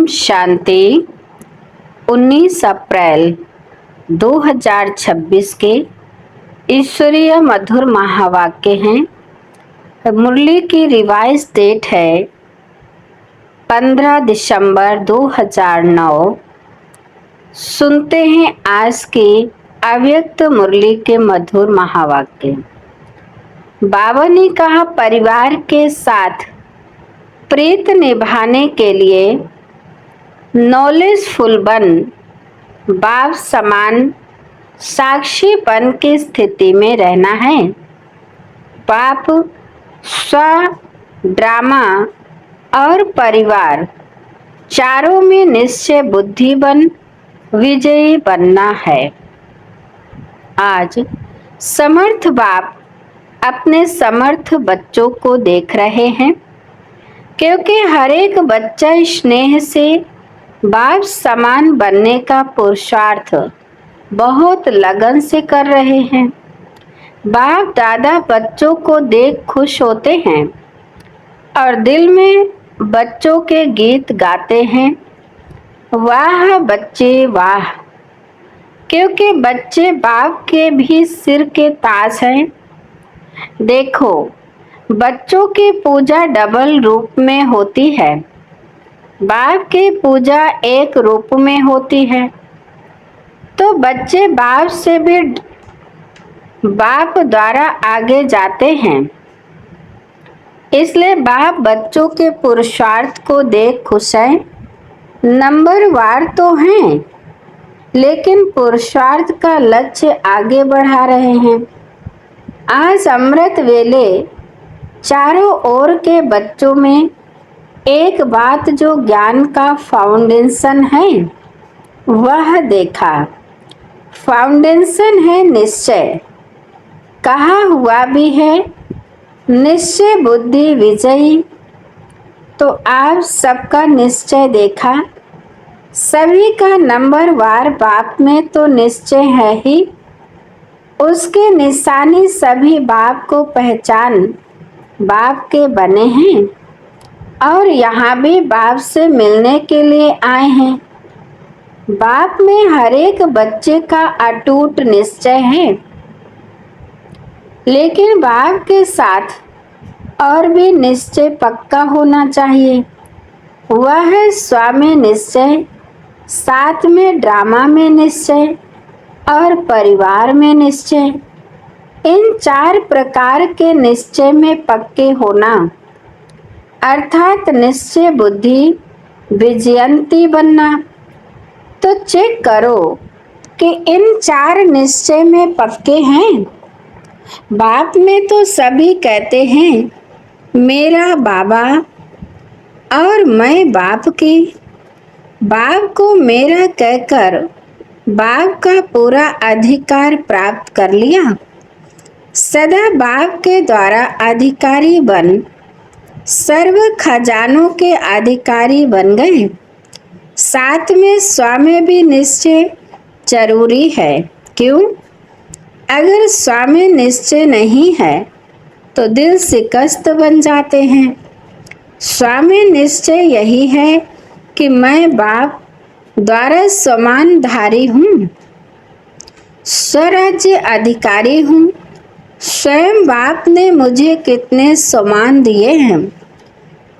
शांति। 19 अप्रैल 2026 के ईश्वरीय मधुर महावाक्य हैं। मुरली की रिवाइज डेट है 15 दिसंबर 2009। सुनते हैं आज की अव्यक्त मुरली के मधुर महावाक्य। बाबा ने कहा, परिवार के साथ प्रीत निभाने के लिए नॉलेजफुल बन बाप समान साक्षीपन की स्थिति में रहना है। बाप स्व, ड्रामा और परिवार चारों में निश्चय बुद्धि बन विजयी बनना है। आज समर्थ बाप अपने समर्थ बच्चों को देख रहे हैं, क्योंकि हर एक बच्चा स्नेह से बाप समान बनने का पुरुषार्थ बहुत लगन से कर रहे हैं। बाप दादा बच्चों को देख खुश होते हैं और दिल में बच्चों के गीत गाते हैं, वाह बच्चे वाह, क्योंकि बच्चे बाप के भी सिर के ताज हैं। देखो, बच्चों की पूजा डबल रूप में होती है। बाप की पूजा एक रूप में होती है, तो बच्चे बाप से भी बाप द्वारा आगे जाते हैं। इसलिए बाप बच्चों के पुरुषार्थ को देख खुश हैं। नंबरवार तो हैं, लेकिन पुरुषार्थ का लक्ष्य आगे बढ़ा रहे हैं। आज अमृत वेले चारों ओर के बच्चों में एक बात जो ज्ञान का फाउंडेशन है वह देखा। फाउंडेशन है निश्चय, कहा हुआ भी है निश्चय बुद्धि विजयी। तो आप सबका निश्चय देखा, सभी का नंबरवार बाप में तो निश्चय है ही। उसके निशानी सभी बाप को पहचान बाप के बने हैं और यहाँ भी बाप से मिलने के लिए आए हैं। बाप में हर एक बच्चे का अटूट निश्चय है, लेकिन बाप के साथ और भी निश्चय पक्का होना चाहिए। वह है स्वामी निश्चय, साथ में ड्रामा में निश्चय और परिवार में निश्चय। इन चार प्रकार के निश्चय में पक्के होना, अर्थात निश्चय बुद्धि विजयंती बनना। तो चेक करो कि इन चार निश्चय में पक्के हैं। बाप में तो सभी कहते हैं मेरा बाबा और मैं बाप की। बाप को मेरा कहकर बाप का पूरा अधिकार प्राप्त कर लिया। सदा बाप के द्वारा अधिकारी बन सर्व खजानों के अधिकारी बन गए। साथ में स्वामी भी निश्चय जरूरी है। क्यों? अगर स्वामी निश्चय नहीं है तो दिल शिकस्त बन जाते हैं। स्वामी निश्चय यही है कि मैं बाप द्वारा समानधारी हूँ, स्वराज्य अधिकारी हूँ। स्वयं बाप ने मुझे कितने सम्मान दिए हैं।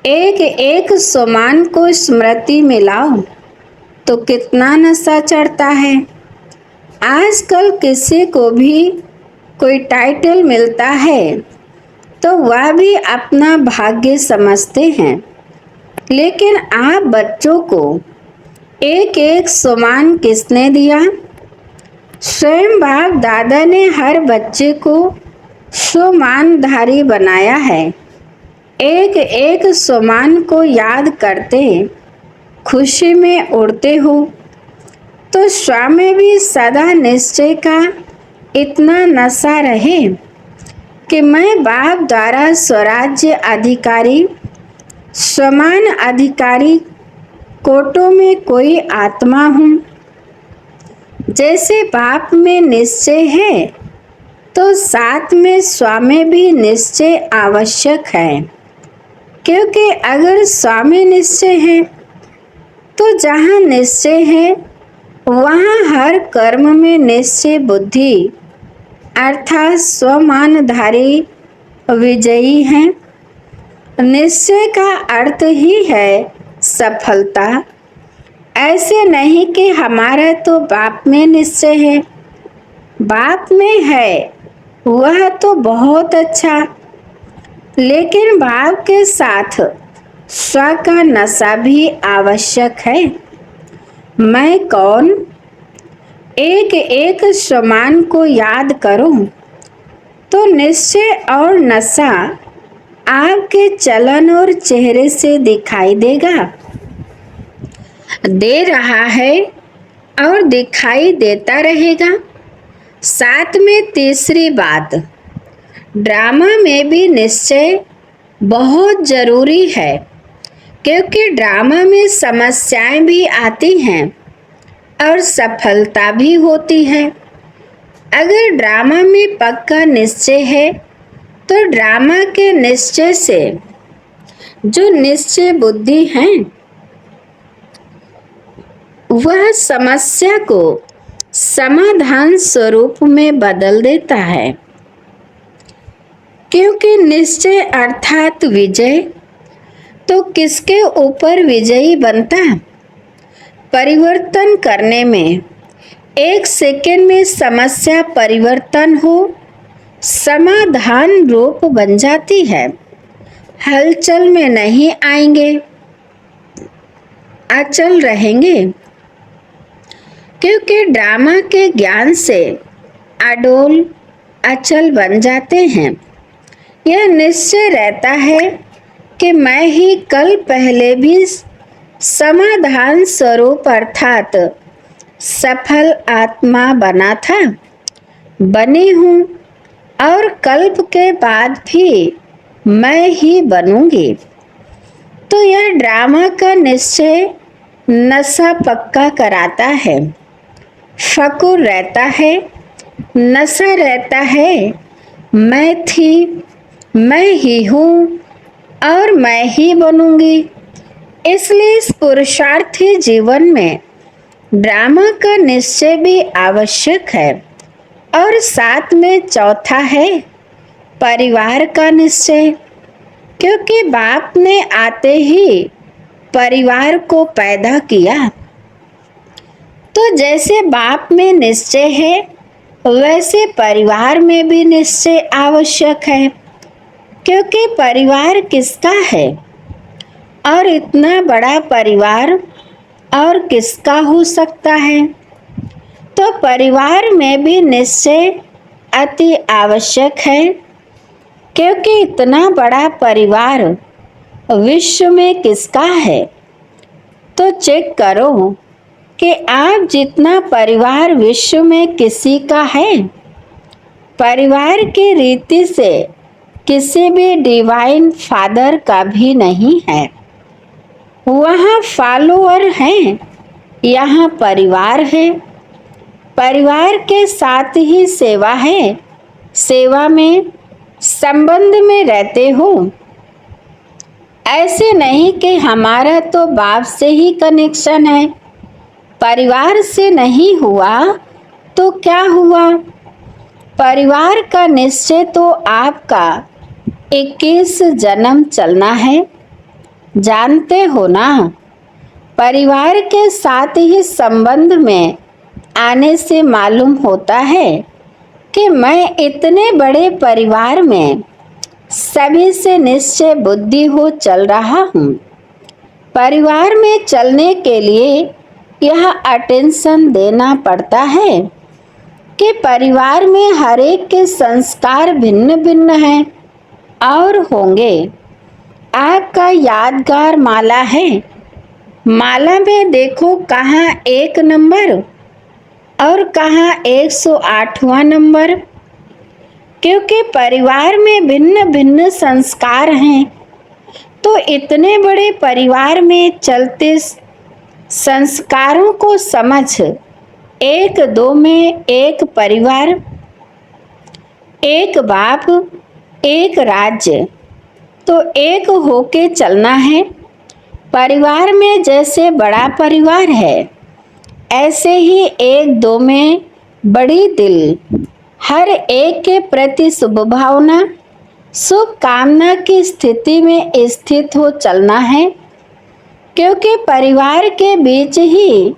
एक एक सम्मान को स्मृति में लाओ तो कितना नशा चढ़ता है। आजकल किसी को भी कोई टाइटल मिलता है तो वह भी अपना भाग्य समझते हैं, लेकिन आप बच्चों को एक एक सम्मान किसने दिया? स्वयं बाप दादा ने हर बच्चे को सम्मानधारी बनाया है। एक एक सम्मान को याद करते खुशी में उड़ते हो। तो स्वामी भी सदा निश्चय का इतना नशा रहे कि मैं बाप द्वारा स्वराज्य अधिकारी, समान अधिकारी कोटों में कोई आत्मा हूँ। जैसे बाप में निश्चय है तो साथ में स्वामी भी निश्चय आवश्यक है, क्योंकि अगर स्वामी निश्चय है तो जहाँ निश्चय है वहाँ हर कर्म में निश्चय बुद्धि अर्थात स्वमानधारी विजयी है। निश्चय का अर्थ ही है सफलता। ऐसे नहीं कि हमारा तो बाप में निश्चय है, बाप में है वह तो बहुत अच्छा, लेकिन भाव के साथ स्व का नशा भी आवश्यक है। मैं कौन, एक एक स्वमान को याद करूं तो निश्चय और नशा आपके चलन और चेहरे से दिखाई देगा, दे रहा है और दिखाई देता रहेगा। साथ में तीसरी बात, ड्रामा में भी निश्चय बहुत जरूरी है, क्योंकि ड्रामा में समस्याएं भी आती हैं और सफलता भी होती है। अगर ड्रामा में पक्का निश्चय है तो ड्रामा के निश्चय से जो निश्चय बुद्धि है वह समस्या को समाधान स्वरूप में बदल देता है, क्योंकि निश्चय अर्थात विजय। तो किसके ऊपर विजयी बनता? परिवर्तन करने में एक सेकेंड में समस्या परिवर्तन हो समाधान रूप बन जाती है, हलचल में नहीं आएंगे, अचल रहेंगे, क्योंकि ड्रामा के ज्ञान से अडोल अचल बन जाते हैं। यह निश्चय रहता है कि मैं ही कल पहले भी समाधान स्वरूप अर्थात सफल आत्मा बना था, बनी हूँ और कल्प के बाद भी मैं ही बनूंगी। तो यह ड्रामा का निश्चय नशा पक्का कराता है। फकुर रहता है, नशा रहता है, मैं थी, मैं ही हूँ और मैं ही बनूंगी। इसलिए इस पुरुषार्थी जीवन में ड्रामा का निश्चय भी आवश्यक है। और साथ में चौथा है परिवार का निश्चय, क्योंकि बाप ने आते ही परिवार को पैदा किया। तो जैसे बाप में निश्चय है वैसे परिवार में भी निश्चय आवश्यक है, क्योंकि परिवार किसका है और इतना बड़ा परिवार और किसका हो सकता है। तो परिवार में भी निश्चय अति आवश्यक है, क्योंकि इतना बड़ा परिवार विश्व में किसका है। तो चेक करो कि आप जितना परिवार विश्व में किसी का है। परिवार की रीति से किसी भी डिवाइन फादर का भी नहीं है, वहाँ फॉलोअर हैं, यहाँ परिवार है। परिवार के साथ ही सेवा है, सेवा में संबंध में रहते हो। ऐसे नहीं कि हमारा तो बाप से ही कनेक्शन है, परिवार से नहीं हुआ तो क्या हुआ। परिवार का निश्चय तो आपका 21 जन्म चलना है, जानते हो ना। परिवार के साथ ही संबंध में आने से मालूम होता है कि मैं इतने बड़े परिवार में सभी से निश्चय बुद्धि हो चल रहा हूँ। परिवार में चलने के लिए यह अटेंशन देना पड़ता है कि परिवार में हर एक के संस्कार भिन्न भिन्न हैं और होंगे। आपका यादगार माला है, माला में देखो कहाँ 1 नंबर और कहाँ 108वां नंबर, क्योंकि परिवार में भिन्न भिन्न संस्कार हैं। तो इतने बड़े परिवार में चलते संस्कारों को समझ 1-2 में एक परिवार, एक बाप, एक राज्य, तो एक होके चलना है। परिवार में जैसे बड़ा परिवार है, ऐसे ही एक दो में बड़ी दिल, हर एक के प्रति शुभ भावना, शुभ कामना की स्थिति में स्थित हो चलना है, क्योंकि परिवार के बीच ही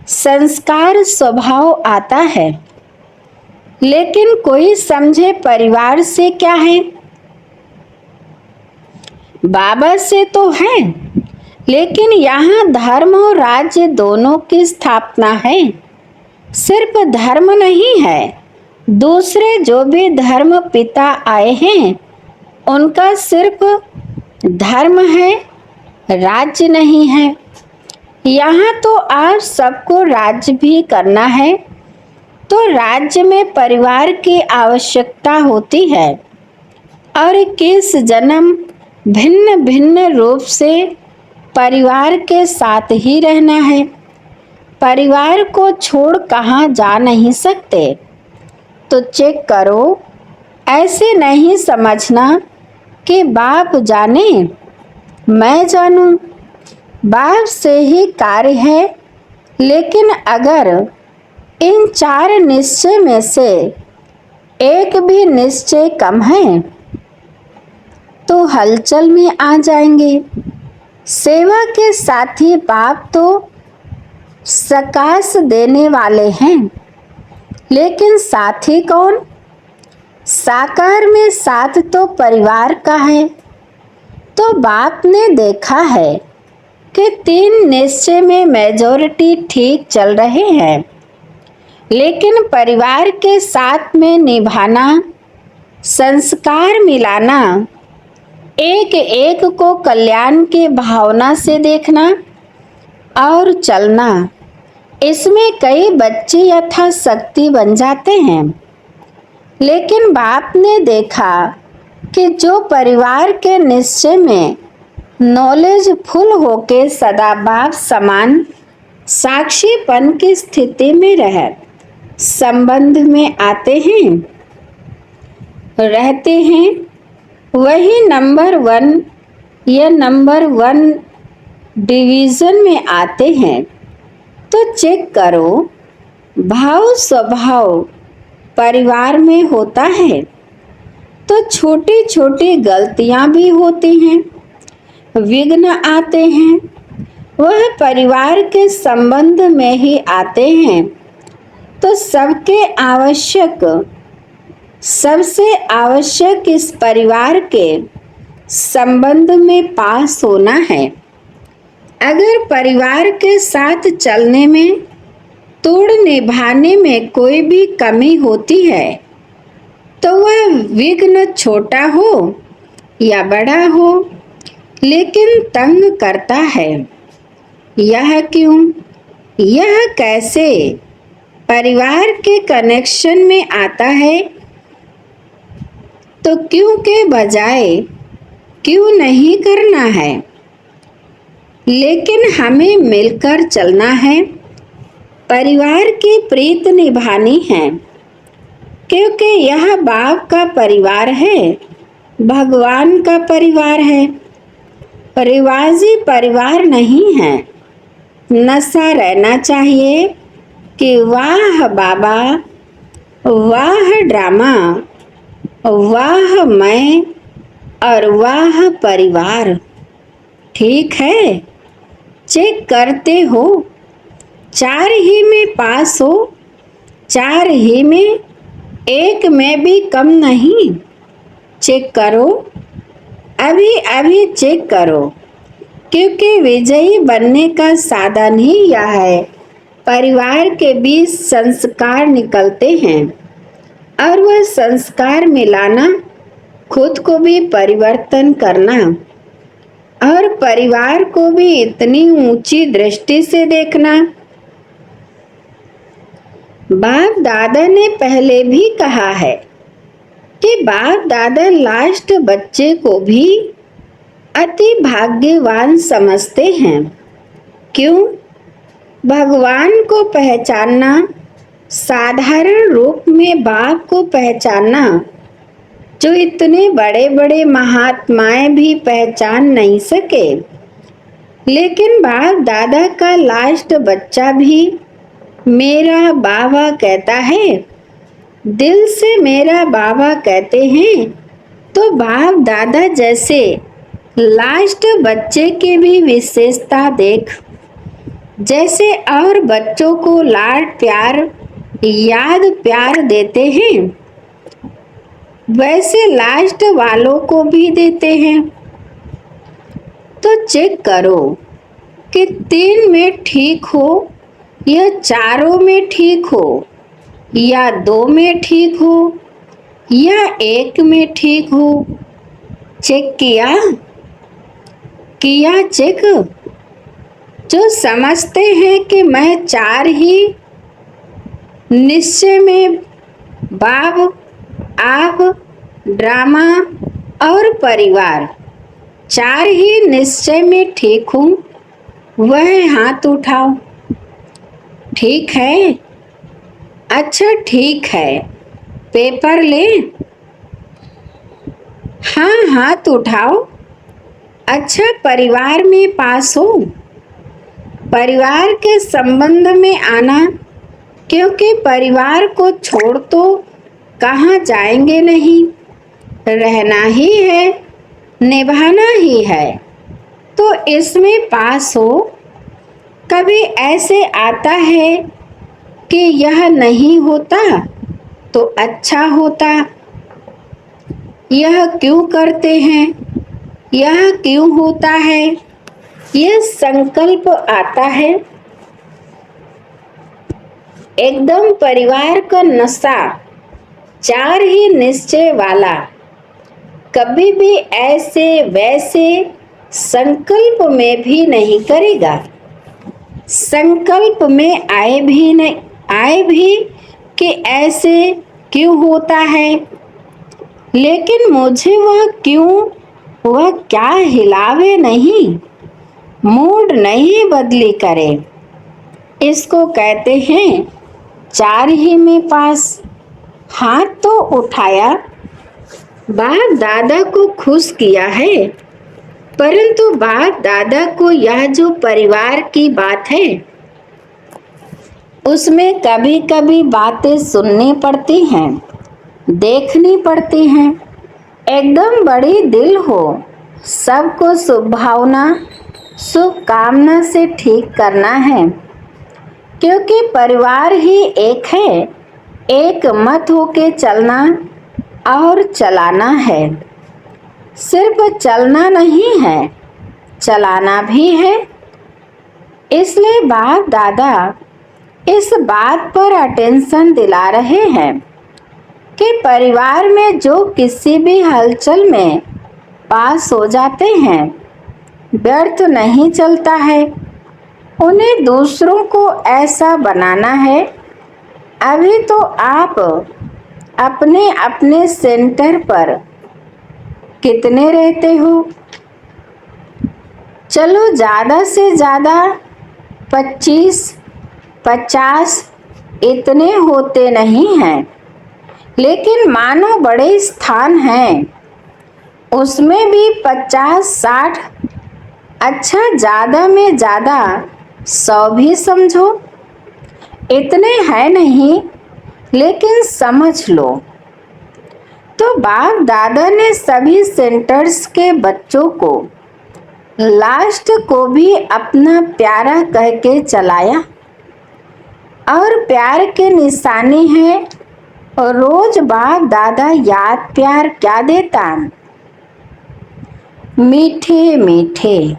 संस्कार स्वभाव आता है। लेकिन कोई समझे परिवार से क्या है? बाबा से तो है, लेकिन यहाँ धर्म और राज्य दोनों की स्थापना है। सिर्फ धर्म नहीं है, दूसरे जो भी धर्म पिता आए हैं उनका सिर्फ धर्म है, राज्य नहीं है। यहाँ तो आप सबको राज्य भी करना है, तो राज्य में परिवार की आवश्यकता होती है। और किस जन्म भिन्न भिन्न रूप से परिवार के साथ ही रहना है। परिवार को छोड़ कहाँ जा नहीं सकते। तो चेक करो, ऐसे नहीं समझना कि बाप जाने मैं जानूं। बाप से ही कार्य है, लेकिन अगर इन 4 निश्चय में से एक भी निश्चय कम है तो हलचल में आ जाएंगे। सेवा के साथी बाप तो सकाश देने वाले हैं, लेकिन साथी कौन? साकार में साथ तो परिवार का है। तो बाप ने देखा है कि 3 निश्चय में मेजॉरिटी ठीक चल रहे हैं, लेकिन परिवार के साथ में निभाना, संस्कार मिलाना, एक एक को कल्याण की भावना से देखना और चलना, इसमें कई बच्चे यथाशक्ति बन जाते हैं। लेकिन बाप ने देखा कि जो परिवार के निश्चय में नॉलेज फुल होके सदा बाप समान साक्षीपन की स्थिति में रह संबंध में आते हैं, रहते हैं, वही नंबर 1 या नंबर 1 डिवीज़न में आते हैं। तो चेक करो, भाव स्वभाव परिवार में होता है तो छोटी छोटी गलतियां भी होती हैं, विघ्न आते हैं, वह परिवार के संबंध में ही आते हैं। तो सबसे आवश्यक इस परिवार के संबंध में पास होना है। अगर परिवार के साथ चलने में, तोड़ निभाने में कोई भी कमी होती है तो वह विघ्न छोटा हो या बड़ा हो, लेकिन तंग करता है। यह क्यों? यह कैसे परिवार के कनेक्शन में आता है? तो क्यों के बजाय क्यों नहीं करना है, लेकिन हमें मिलकर चलना है। परिवार की प्रीत निभानी है, क्योंकि यह बाप का परिवार है, भगवान का परिवार है, रिवाजी परिवार नहीं है। नशा रहना चाहिए कि वाह बाबा, वाह ड्रामा, वाह मैं और वाह परिवार। ठीक है, चेक करते हो, 4 ही में पास हो, 4 ही में, एक में भी कम नहीं। चेक करो, अभी अभी चेक करो, क्योंकि विजयी बनने का साधन ही यह है। परिवार के बीच संस्कार निकलते हैं और वह संस्कार मिलाना, खुद को भी परिवर्तन करना और परिवार को भी इतनी ऊंची दृष्टि से देखना। बाप दादा ने पहले भी कहा है कि बाप दादा लास्ट बच्चे को भी अति भाग्यवान समझते हैं। क्यों? भगवान को पहचानना, साधारण रूप में बाप को पहचानना, जो इतने बड़े बड़े महात्माएं भी पहचान नहीं सके, लेकिन बाप दादा का लास्ट बच्चा भी मेरा बाबा कहता है, दिल से मेरा बाबा कहते हैं। तो बाप दादा जैसे लास्ट बच्चे की भी विशेषता देख। जैसे और बच्चों को लाड प्यार याद प्यार देते हैं, वैसे लास्ट वालों को भी देते हैं। तो चेक करो कि 3 में ठीक हो या चारों में ठीक हो या 2 में ठीक हो या 1 में ठीक हो। चेक किया चेक। जो समझते हैं कि मैं 4 ही निश्चय में बाप आप ड्रामा और परिवार 4 ही निश्चय में ठीक हूँ, वह हाथ उठाओ। ठीक है, अच्छा ठीक है, पेपर ले। हाँ, हाथ उठाओ। अच्छा, परिवार में पास हो। परिवार के संबंध में आना, क्योंकि परिवार को छोड़ तो कहाँ जाएंगे नहीं, रहना ही है, निभाना ही है। तो इसमें पास हो। कभी ऐसे आता है कि यह नहीं होता तो अच्छा होता, यह क्यों करते हैं, यह क्यों होता है, यह संकल्प आता है। एकदम परिवार का नशा 4 ही निश्चय वाला कभी भी ऐसे वैसे संकल्प में भी नहीं करेगा। संकल्प में आए भी कि ऐसे क्यों होता है, लेकिन मुझे वह क्या हिलावे नहीं, मूड नहीं बदली करे। इसको कहते हैं 4 ही में पास। हाथ तो उठाया, बाप दादा को खुश किया है, परंतु बाप दादा को यह जो परिवार की बात है उसमें कभी कभी बातें सुननी पड़ती हैं, देखनी पड़ती हैं। एकदम बड़ी दिल हो, सबको शुभभावना शुभकामना से ठीक करना है, क्योंकि परिवार ही एक है। एक मत होके चलना और चलाना है। सिर्फ चलना नहीं है, चलाना भी है। इसलिए बाप दादा इस बात पर अटेंशन दिला रहे हैं कि परिवार में जो किसी भी हलचल में पास हो जाते हैं, व्यर्थ नहीं चलता है। उन्हें दूसरों को ऐसा बनाना है। अभी तो आप अपने अपने सेंटर पर कितने रहते हो? चलो ज़्यादा से ज़्यादा 25-50 इतने होते नहीं हैं, लेकिन मानो बड़े स्थान हैं, उसमें भी 50-60, अच्छा ज़्यादा में ज़्यादा 100 भी समझो। इतने हैं नहीं, लेकिन समझ लो। तो बाप दादा ने सभी सेंटर्स के बच्चों को लास्ट को भी अपना प्यारा कह के चलाया, और प्यार के निशानी है। और रोज बाप दादा याद प्यार क्या देता, मीठे मीठे।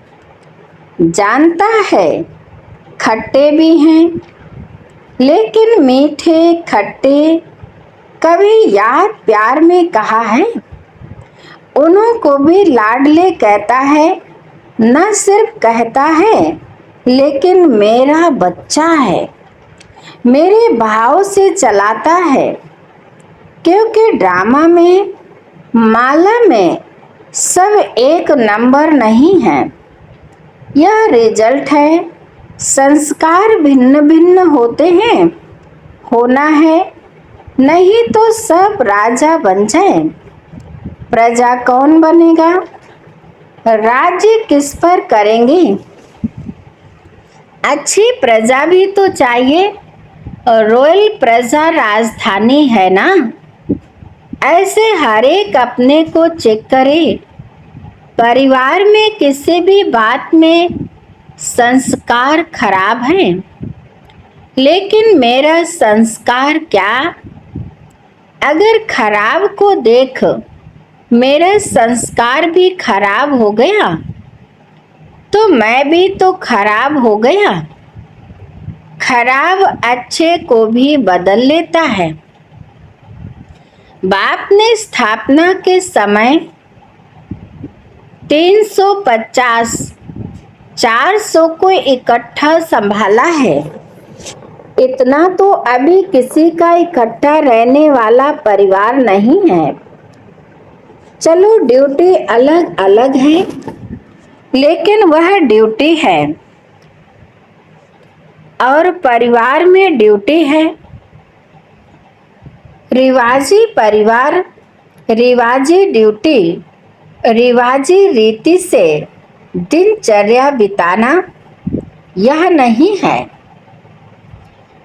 जानता है खट्टे भी हैं, लेकिन मीठे खट्टे कभी याद प्यार में कहा है। उन्हों को भी लाडले कहता है, न सिर्फ कहता है, लेकिन मेरा बच्चा है, मेरे भाव से चलाता है। क्योंकि ड्रामा में माला में सब एक नंबर नहीं है, यह रिजल्ट है। संस्कार भिन्न भिन्न होते हैं, होना है, नहीं तो सब राजा बन जाए। प्रजा कौन बनेगा? राज्य किस पर करेंगे? अच्छी प्रजा भी तो चाहिए, रॉयल प्रजा राजधानी है ना। ऐसे हर एक अपने को चेक करे। परिवार में किसी भी बात में संस्कार खराब है, लेकिन मेरा संस्कार क्या? अगर खराब को देख मेरा संस्कार भी खराब हो गया तो मैं भी तो खराब हो गया। खराब अच्छे को भी बदल लेता है। बाप ने स्थापना के समय 350 400 को इकट्ठा संभाला है। इतना तो अभी किसी का इकट्ठा रहने वाला परिवार नहीं है। चलो ड्यूटी अलग अलग है, लेकिन वह ड्यूटी है और परिवार में ड्यूटी है। रिवाजी परिवार, रिवाजी ड्यूटी, रिवाजी रीति से दिनचर्या बिताना यह नहीं है।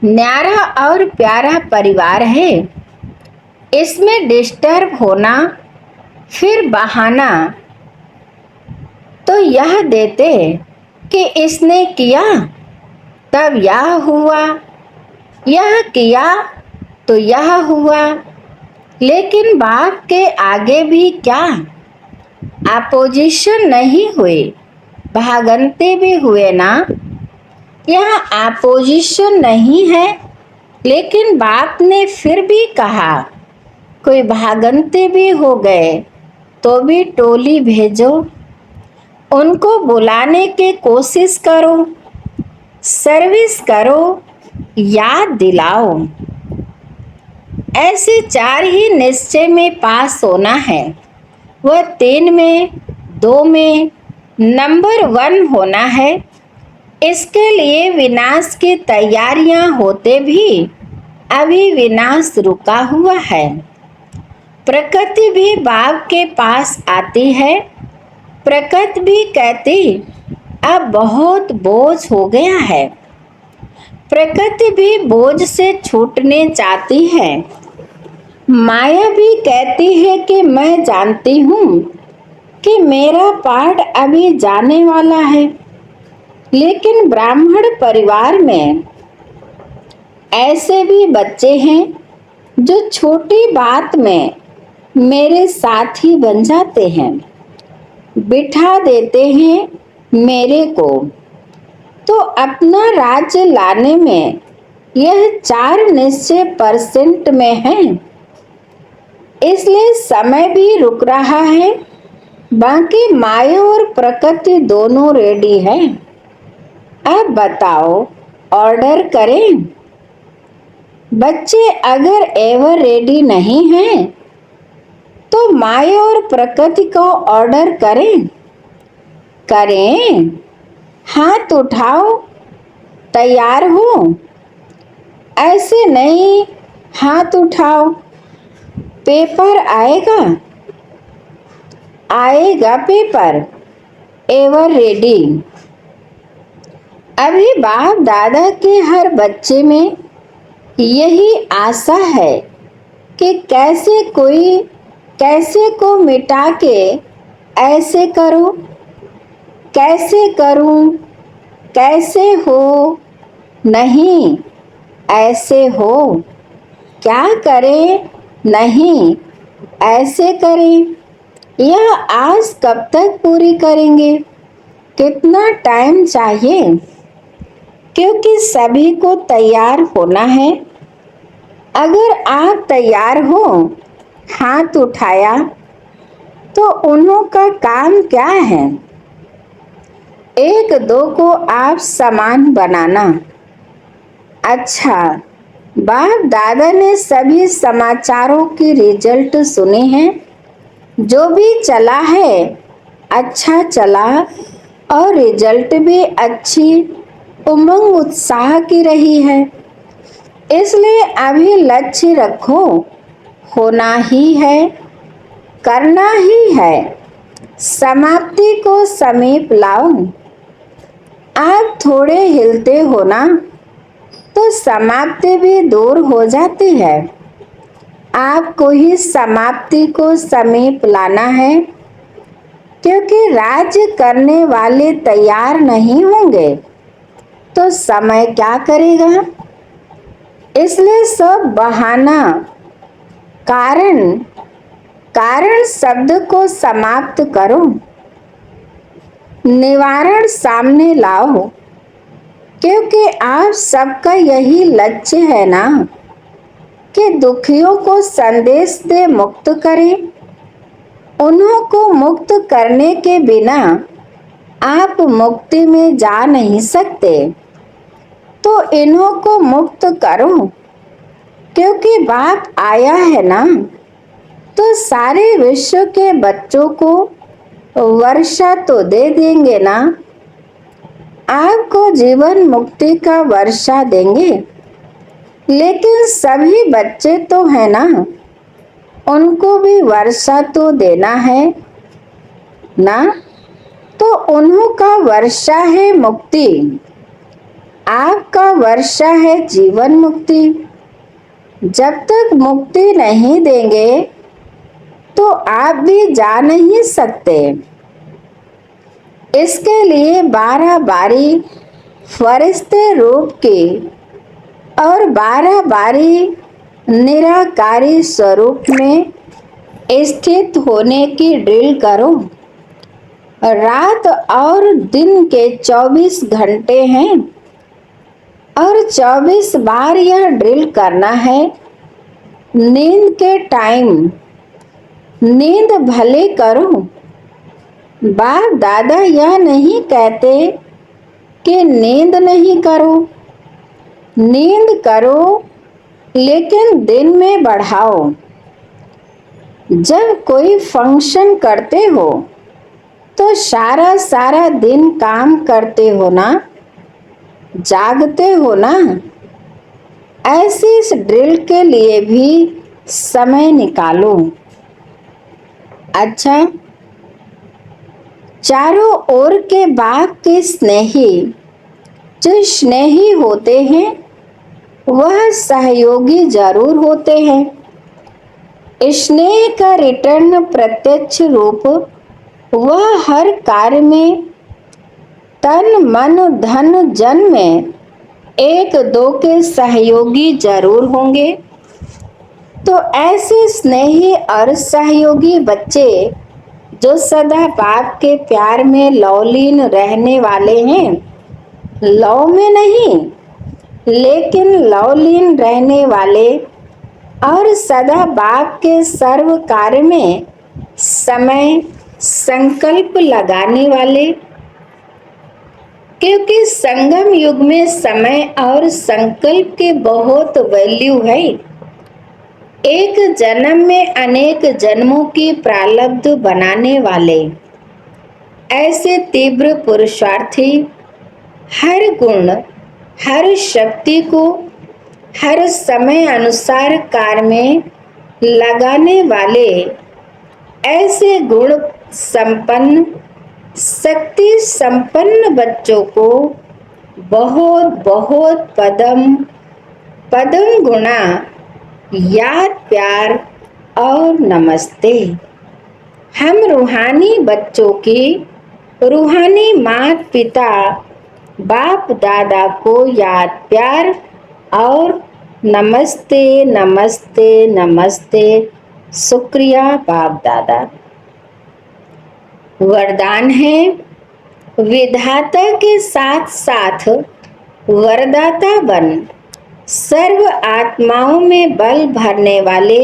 न्यारा और प्यारा परिवार है, इसमें डिस्टर्ब होना फिर बहाना तो यह देते कि इसने किया तब यह हुआ, यह किया तो यह हुआ। लेकिन बाप के आगे भी क्या अपोजिशन नहीं हुई, भागंते भी हुए ना। यह अपोजिशन नहीं है, लेकिन बाप ने फिर भी कहा कोई भागंते भी हो गए तो भी टोली भेजो, उनको बुलाने की कोशिश करो, सर्विस करो, याद दिलाओ। ऐसे 4 ही निश्चय में पास होना है। वह 3 में, 2 में नंबर 1 होना है। इसके लिए विनाश की तैयारियां होते भी अभी विनाश रुका हुआ है। प्रकृति भी बाप के पास आती है। प्रकृति भी कहती अब बहुत बोझ हो गया है। प्रकृति भी बोझ से छूटने चाहती है। माया भी कहती है कि मैं जानती हूँ कि मेरा पार्ट अभी जाने वाला है। लेकिन ब्राह्मण परिवार में ऐसे भी बच्चे हैं जो छोटी बात में मेरे साथी बन जाते हैं, बिठा देते हैं मेरे को। तो अपना राज्य लाने में यह 4 निश्चय % में है, इसलिए समय भी रुक रहा है। बाकी माया और प्रकृति दोनों रेडी है। अब बताओ ऑर्डर करें? बच्चे अगर एवर रेडी नहीं हैं तो माया और प्रकृति को ऑर्डर करें? करें? हाथ उठाओ, तैयार हो? ऐसे नहीं, हाथ उठाओ। पेपर आएगा, आएगा पेपर। Ever ready. अभी बाप दादा के हर बच्चे में यही आशा है कि कैसे को मिटा के ऐसे करो, कैसे करूं, कैसे हो, नहीं ऐसे हो, क्या करें, नहीं ऐसे करें। यह आज कब तक पूरी करेंगे? कितना टाइम चाहिए? क्योंकि सभी को तैयार होना है। अगर आप तैयार हो, हाथ उठाया, तो उन्हों का काम क्या है? 1-2 को आप समान बनाना। अच्छा, बाप दादा ने सभी समाचारों की रिजल्ट सुने हैं। जो भी चला है अच्छा चला और रिजल्ट भी अच्छी उमंग उत्साह की रही है। इसलिए अभी लक्ष्य रखो, होना ही है, करना ही है, समाप्ति को समीप लाओ। आप थोड़े हिलते हो ना तो समाप्ति भी दूर हो जाती है। आपको ही समाप्ति को समीप लाना है, क्योंकि राज्य करने वाले तैयार नहीं होंगे तो समय क्या करेगा। इसलिए सब बहाना कारण कारण शब्द को समाप्त करो, निवारण सामने लाओ, क्योंकि आप सबका यही लक्ष्य है ना कि दुखियों को संदेश दे मुक्त करें। उन्हों को मुक्त करने के बिना आप मुक्ति में जा नहीं सकते, तो इन्हों को मुक्त करो, क्योंकि बाप आया है ना तो सारे विश्व के बच्चों को वर्षा तो दे देंगे ना। आपको जीवन मुक्ति का वर्षा देंगे, लेकिन सभी बच्चे तो है ना, उनको भी वर्षा तो देना है ना। तो उन्हों का वर्षा है मुक्ति, आपका वर्षा है जीवन मुक्ति। जब तक मुक्ति नहीं देंगे तो आप भी जा नहीं सकते। इसके लिए 12 बारी फरिश्ते रूप की और 12 बारी निराकारी स्वरूप में स्थित होने की ड्रिल करो। रात और दिन के 24 घंटे हैं और 24 बार यह ड्रिल करना है। नींद के टाइम नींद भले करो। बाप दादा यह नहीं कहते कि नींद नहीं करो, नींद करो, लेकिन दिन में बढ़ाओ। जब कोई फंक्शन करते हो तो सारा दिन काम करते हो ना, जागते हो ना। ऐसी इस ड्रिल के लिए भी समय निकालो। अच्छा, चारों ओर के बाप के स्नेही जो स्नेही होते हैं वह सहयोगी जरूर होते हैं। स्नेह का रिटर्न प्रत्यक्ष रूप वह हर कार्य में तन मन धन जन में एक दो के सहयोगी जरूर होंगे। तो ऐसे स्नेही और सहयोगी बच्चे जो सदा बाप के प्यार में लवलीन रहने वाले हैं, लव में नहीं लेकिन लवलीन रहने वाले और सदा बाप के सर्व कार्य में समय संकल्प लगाने वाले, क्योंकि संगम युग में समय और संकल्प के बहुत वैल्यू है। एक जन्म में अनेक जन्मों की प्रारब्ध बनाने वाले ऐसे तीव्र पुरुषार्थी हर गुण हर शक्ति को हर समय अनुसार कार्य में लगाने वाले ऐसे गुण संपन्न शक्ति संपन्न बच्चों को बहुत बहुत पदम पदम गुणा याद प्यार और नमस्ते। हम रूहानी बच्चों की रूहानी माता पिता बाप दादा को याद प्यार और नमस्ते नमस्ते नमस्ते। शुक्रिया बाप दादा। वरदान है, विधाता के साथ साथ वरदाता बन सर्व आत्माओं में बल भरने वाले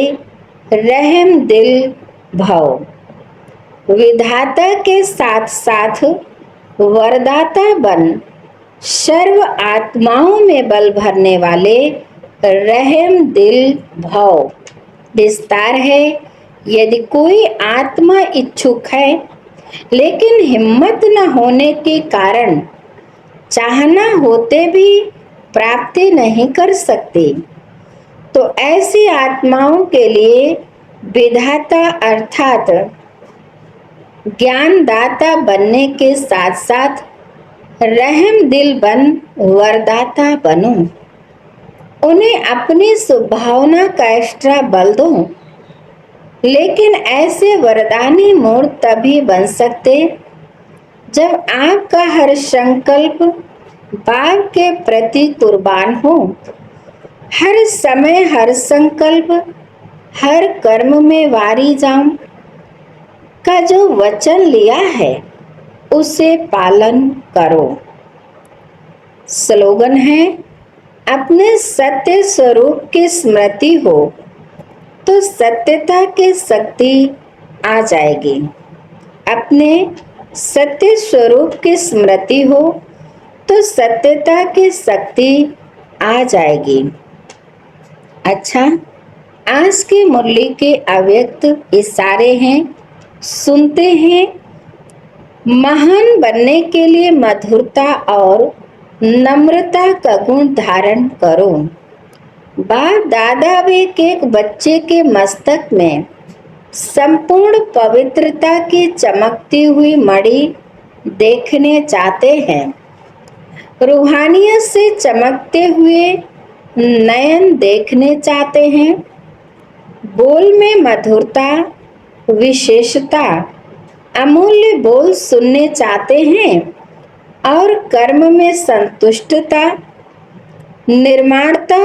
रहम दिल भव। विधाता के साथ साथ वरदाता बन सर्व आत्माओं में बल भरने वाले रहम दिल भव। विस्तार है, यदि कोई आत्मा इच्छुक है लेकिन हिम्मत न होने के कारण चाहना होते भी प्राप्ति नहीं कर सकती, तो ऐसी आत्माओं के लिए विधाता अर्थात ज्ञानदाता बनने के साथ साथ रहम दिल बन वरदाता बनो। उन्हें अपनी सुभावना का एक्स्ट्रा बल दो। लेकिन ऐसे वरदानी मोड़ तभी बन सकते जब आपका हर संकल्प बाप के प्रति कुर्बान हो। हर समय हर संकल्प, हर कर्म में वारी जाऊं का जो वचन लिया है उसे पालन करो। स्लोगन है, अपने सत्य स्वरूप की स्मृति हो तो सत्यता की शक्ति आ जाएगी। अपने सत्य स्वरूप की स्मृति हो तो सत्यता की शक्ति आ जाएगी। अच्छा, आज की मुरली के अव्यक्त इशारे हैं, सुनते हैं। महान बनने के लिए मधुरता और नम्रता का गुण धारण करो। बाप दादा भी एक बच्चे के मस्तक में संपूर्ण पवित्रता की चमकती हुई मणि देखने चाहते हैं। रूहानियत से चमकते हुए नयन देखने चाहते हैं। बोल में मधुरता, विशेषता, अमूल्य बोल सुनने चाहते हैं और कर्म में संतुष्टता, निर्माणता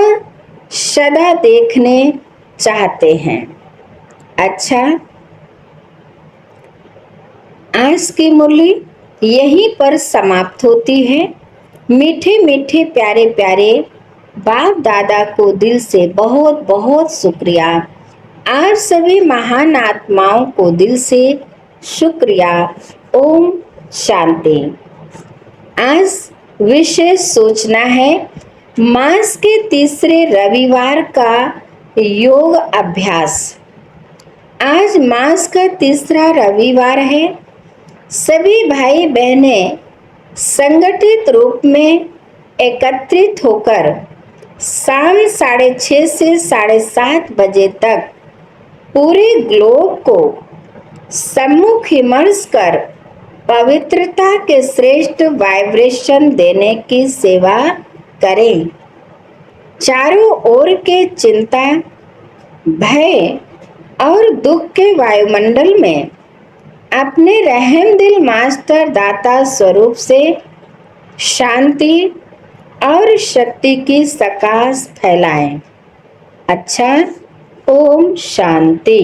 सदा देखने चाहते हैं। अच्छा, आज की मुरली यहीं पर समाप्त होती है। मीठे मीठे प्यारे प्यारे बाप दादा को दिल से बहुत बहुत शुक्रिया। आप सभी महान आत्माओं को दिल से शुक्रिया। ओम शांति। आज विशेष सूचना है, मास के तीसरे रविवार का योग अभ्यास। आज मास का तीसरा रविवार है। सभी भाई बहनें संगठित रूप में एकत्रित होकर शाम 6:30 से 7:30 बजे तक पूरे ग्लोब को सम्मुख इमर्स कर पवित्रता के श्रेष्ठ वाइब्रेशन देने की सेवा करें। चारों ओर के चिंता, भय और दुख के वायुमंडल में अपने रहम दिल मास्टर दाता स्वरूप से शांति और शक्ति की प्रकाश फैलाएं। अच्छा, ओम शांति।